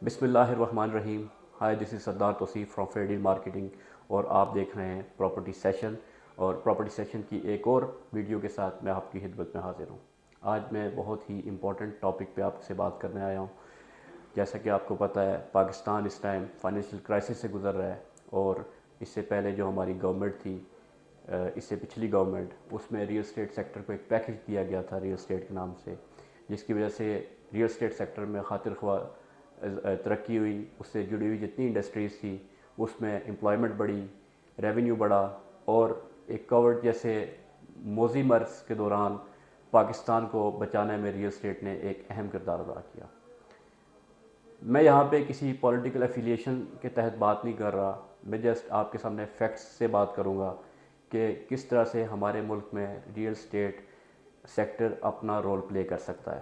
بسم اللہ الرحمن الرحیم. High, this is Sardar Tauseef from fear deal marketing, اور آپ دیکھ رہے ہیں پراپرٹی سیشن. اور پراپرٹی سیشن کی ایک اور ویڈیو کے ساتھ میں آپ کی خدمت میں حاضر ہوں. آج میں بہت ہی امپورٹنٹ ٹاپک پہ آپ سے بات کرنے آیا ہوں. جیسا کہ آپ کو پتہ ہے، پاکستان اس ٹائم فائنینشیل کرائسس سے گزر رہا ہے، اور اس سے پہلے جو ہماری گورنمنٹ تھی، اس سے پچھلی گورنمنٹ، اس میں ریئل اسٹیٹ سیکٹر کو ایک پیکج دیا گیا تھا ریئل اسٹیٹ کے نام سے، جس کی وجہ سے ریئل اسٹیٹ سیکٹر میں خاطر خواہ ترقی ہوئی. اس سے جڑی ہوئی جتنی انڈسٹریز تھی اس میں امپلائمنٹ بڑھی، ریونیو بڑھا، اور ایک کووڈ جیسے موذی مرض کے دوران پاکستان کو بچانے میں ریئل اسٹیٹ نے ایک اہم کردار ادا کیا. میں یہاں پہ کسی پولیٹیکل ایفیلیشن کے تحت بات نہیں کر رہا، میں جسٹ آپ کے سامنے فیکٹس سے بات کروں گا کہ کس طرح سے ہمارے ملک میں ریئل اسٹیٹ سیکٹر اپنا رول پلے کر سکتا ہے.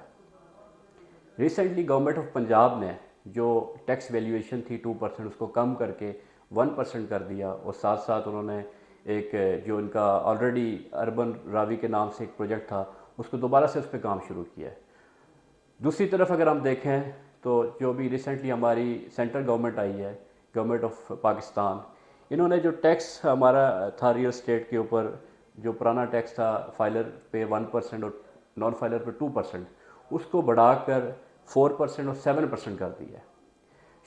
ریسنٹلی گورنمنٹ آف پنجاب نے جو ٹیکس ویلیویشن تھی 2%، اس کو کم کر کے 1% کر دیا، اور ساتھ ساتھ انہوں نے ایک جو ان کا آلریڈی اربن راوی کے نام سے ایک پروجیکٹ تھا، اس کو دوبارہ سے اس پہ کام شروع کیا ہے. دوسری طرف اگر ہم دیکھیں تو جو بھی ریسنٹلی ہماری سینٹرل گورنمنٹ آئی ہے، گورنمنٹ آف پاکستان، انہوں نے جو ٹیکس ہمارا تھا ریئل اسٹیٹ کے اوپر، جو پرانا ٹیکس تھا فائلر پہ 1% اور نان فائلر پہ 2%، اس کو بڑھا کر 4% اور 7% کر دیا ہے.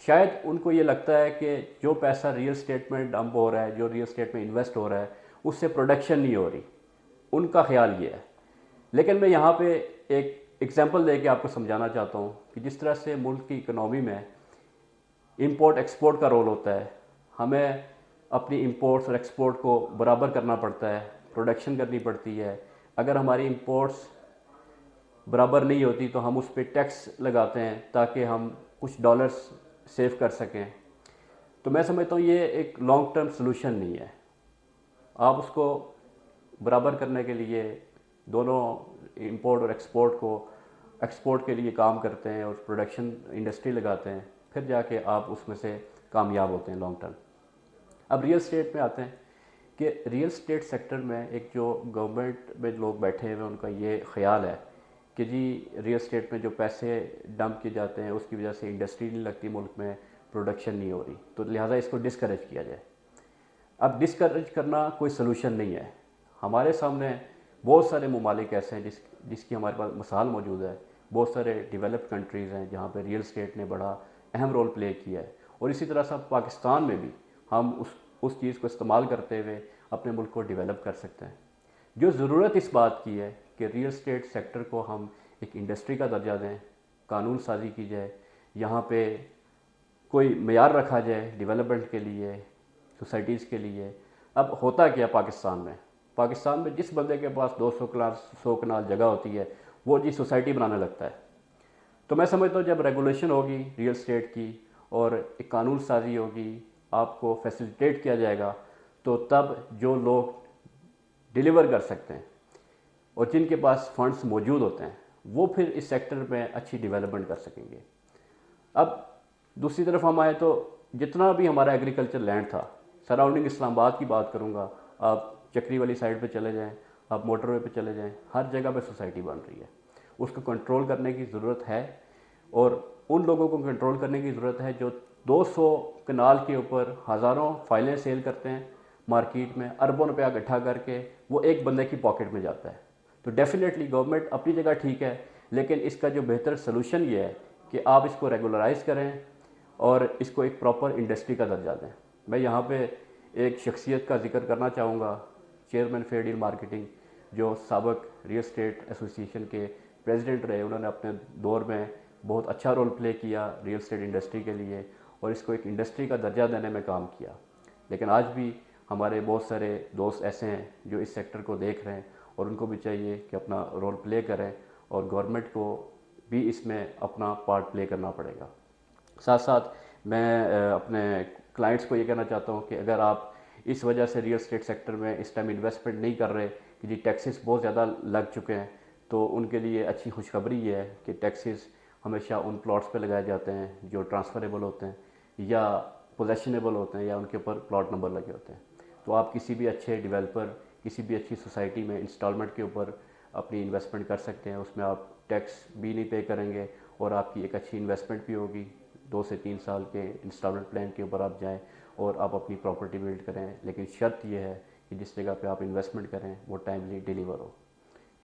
شاید ان کو یہ لگتا ہے کہ جو پیسہ ریئل اسٹیٹ میں ڈمپ ہو رہا ہے، جو ریئل اسٹیٹ میں انویسٹ ہو رہا ہے، اس سے پروڈکشن نہیں ہو رہی. ان کا خیال یہ ہے. لیکن میں یہاں پہ ایک ایگزامپل دے کے آپ کو سمجھانا چاہتا ہوں کہ جس طرح سے ملک کی اکنامی میں امپورٹ ایکسپورٹ کا رول ہوتا ہے، ہمیں اپنی امپورٹس اور ایکسپورٹ کو برابر کرنا پڑتا ہے، پروڈکشن کرنی پڑتی ہے. اگر ہماری امپورٹس برابر نہیں ہوتی تو ہم اس پہ ٹیکس لگاتے ہیں تاکہ ہم کچھ ڈالرز سیو کر سکیں. تو میں سمجھتا ہوں یہ ایک لانگ ٹرم سلوشن نہیں ہے. آپ اس کو برابر کرنے کے لیے دونوں امپورٹ اور ایکسپورٹ کے لیے کام کرتے ہیں اور پروڈکشن انڈسٹری لگاتے ہیں، پھر جا کے آپ اس میں سے کامیاب ہوتے ہیں لانگ ٹرم. اب ریئل اسٹیٹ میں آتے ہیں کہ ریئل اسٹیٹ سیکٹر میں ایک جو گورنمنٹ میں لوگ بیٹھے ہوئے ان کا یہ خیال ہے کہ جی ریئل اسٹیٹ میں جو پیسے ڈمپ کیے جاتے ہیں اس کی وجہ سے انڈسٹری نہیں لگتی ملک میں، پروڈکشن نہیں ہو رہی، تو لہٰذا اس کو ڈسکریج کیا جائے. اب ڈسکریج کرنا کوئی سلوشن نہیں ہے. ہمارے سامنے بہت سارے ممالک ایسے ہیں جس کی ہمارے پاس مثال موجود ہے. بہت سارے ڈیولپڈ کنٹریز ہیں جہاں پہ ریئل اسٹیٹ نے بڑا اہم رول پلے کیا ہے، اور اسی طرح سے پاکستان میں بھی ہم اس چیز کو استعمال کرتے ہوئے اپنے ملک کو ڈیولپ کر سکتے ہیں. جو ضرورت اس بات کی ہے کہ ریئل اسٹیٹ سیکٹر کو ہم ایک انڈسٹری کا درجہ دیں، قانون سازی کی جائے، یہاں پہ کوئی معیار رکھا جائے ڈیولپمنٹ کے لیے، سوسائٹیز کے لیے. اب ہوتا کیا پاکستان میں جس بندے کے پاس 200 کنال جگہ ہوتی ہے وہ جی سوسائٹی بنانے لگتا ہے. تو میں سمجھتا ہوں جب ریگولیشن ہوگی ریئل اسٹیٹ کی اور ایک قانون سازی ہوگی، آپ کو فیسیلیٹیٹ کیا جائے گا، تو تب جو لوگ ڈیلیور کر سکتے ہیں اور جن کے پاس فنڈز موجود ہوتے ہیں وہ پھر اس سیکٹر میں اچھی ڈیولپمنٹ کر سکیں گے. اب دوسری طرف ہم آئے تو جتنا بھی ہمارا ایگریکلچر لینڈ تھا، سراؤنڈنگ اسلام آباد کی بات کروں گا، آپ چکری والی سائڈ پہ چلے جائیں، آپ موٹر وے پہ چلے جائیں، ہر جگہ پہ سوسائٹی بن رہی ہے. اس کو کنٹرول کرنے کی ضرورت ہے، اور ان لوگوں کو کنٹرول کرنے کی ضرورت ہے جو 200 کنال کے اوپر ہزاروں فائلیں سیل کرتے ہیں مارکیٹ میں، اربوں روپیہ اکٹھا کر کے وہ ایک بندے کی پاکٹ میں جاتا ہے. تو ڈیفینیٹلی گورنمنٹ اپنی جگہ ٹھیک ہے، لیکن اس کا جو بہتر سلوشن یہ ہے کہ آپ اس کو ریگولرائز کریں اور اس کو ایک پراپر انڈسٹری کا درجہ دیں. میں یہاں پہ ایک شخصیت کا ذکر کرنا چاہوں گا، چیئرمین فیئر ڈیل مارکیٹنگ، جو سابق ریئل اسٹیٹ ایسوسیشن کے پریزیڈنٹ رہے. انہوں نے اپنے دور میں بہت اچھا رول پلے کیا ریئل اسٹیٹ انڈسٹری کے لیے، اور اس کو ایک انڈسٹری کا درجہ دینے میں کام کیا. لیکن آج بھی ہمارے بہت سارے دوست ایسے ہیں جو اس سیکٹر کو دیکھ رہے ہیں، اور ان کو بھی چاہیے کہ اپنا رول پلے کریں، اور گورنمنٹ کو بھی اس میں اپنا پارٹ پلے کرنا پڑے گا. ساتھ ساتھ میں اپنے کلائنٹس کو یہ کہنا چاہتا ہوں کہ اگر آپ اس وجہ سے ریئل اسٹیٹ سیکٹر میں اس ٹائم انویسٹمنٹ نہیں کر رہے کہ جی ٹیکسز بہت زیادہ لگ چکے ہیں، تو ان کے لیے اچھی خوشخبری یہ ہے کہ ٹیکسز ہمیشہ ان پلاٹس پہ لگائے جاتے ہیں جو ٹرانسفریبل ہوتے ہیں یا پوزیشنیبل ہوتے ہیں یا ان کے اوپر پلاٹ نمبر لگے ہوتے ہیں. تو آپ کسی بھی اچھے ڈیولپر، کسی بھی اچھی سوسائٹی میں انسٹالمنٹ کے اوپر اپنی انویسٹمنٹ کر سکتے ہیں. اس میں آپ ٹیکس بھی نہیں پے کریں گے اور آپ کی ایک اچھی انویسٹمنٹ بھی ہوگی. 2 سے 3 سال کے انسٹالمنٹ پلان کے اوپر آپ جائیں اور آپ اپنی پراپرٹی بلڈ کریں، لیکن شرط یہ ہے کہ جس جگہ پہ آپ انویسٹمنٹ کریں وہ ٹائملی ڈیلیور ہو۔